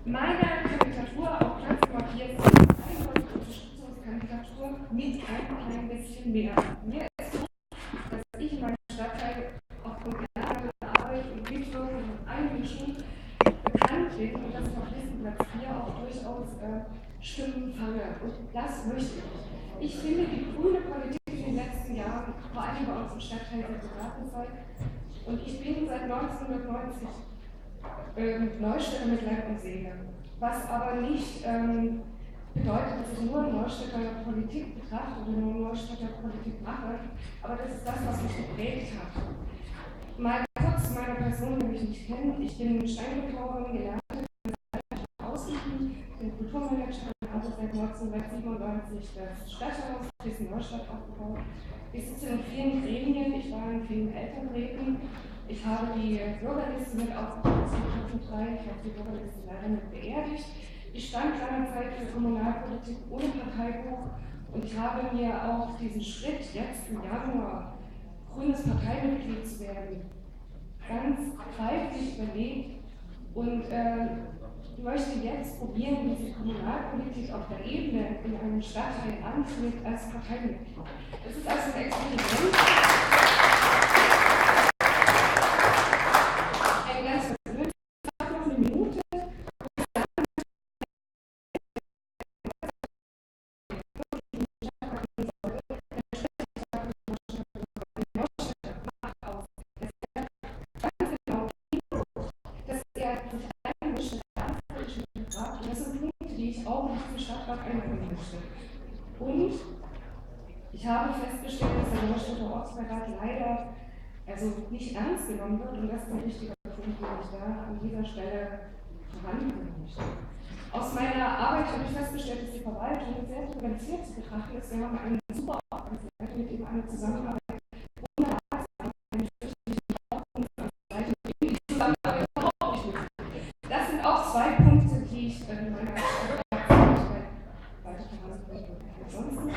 Meine Kandidatur auf Platz Nummer 4 ist eine Unterstützungskandidatur mit ein klein bisschen mehr. Mir ist so, dass ich in meinem Stadtteil aufgrund meiner Arbeit und Mitwirkung und Einmischung bekannt bin und dass ich auf Listenplatz 4 auch durchaus Stimmen fange. Und das möchte ich. Ich finde die grüne Politik in den letzten Jahren, vor allem bei uns im Stadtteil, sehr beratend. Und ich bin seit 1990 Neustädter mit Leib und Seele. Was aber nicht bedeutet, dass ich nur Neustädter Politik betrachte oder nur Neustädter Politik mache, aber das ist das, was mich geprägt hat. Mal kurz zu meiner Person, die mich nicht kennt. Ich bin Steinbildhauerin, gelernte Ausüben, bin Kulturmanagerin, habe seit 1997 das Stadthaus Dresden-Neustadt aufgebaut. Ich sitze in vielen Gremien, ich war in vielen Elternräten. Ich habe die Bürgerliste mit aufgebaut 2003, ich habe die Bürgerliste leider mit beerdigt. Ich stand lange Zeit für Kommunalpolitik ohne Parteibuch und ich habe mir auch diesen Schritt, jetzt im Januar grünes Parteimitglied zu werden, ganz reiflich überlegt und möchte jetzt probieren, wie sich Kommunalpolitik auf der Ebene in einem Stadtteil anfühlt als Parteimitglied. Es ist also ein Experiment. Ein ganz persönliches, ich habe noch eine Minute. Das sind Punkte, die ich auch in diesen Stadtrat einbringen möchte. Und ich habe festgestellt, dass der Neustädter Ortsbeirat leider nicht ernst genommen wird und das ist ein wichtiger Punkt, den ich da an dieser Stelle voranbringen möchte. Aus meiner Arbeit habe ich festgestellt, dass die Verwaltung sehr differenziert zu betrachten ist. Wir haben einen super Ordnungsleiter, mit dem eine Zusammenarbeit ohne Ratsarbeit, das sind auch zwei Punkte, die ich in meiner Arbeit weiter voranbringen möchte. Ansonsten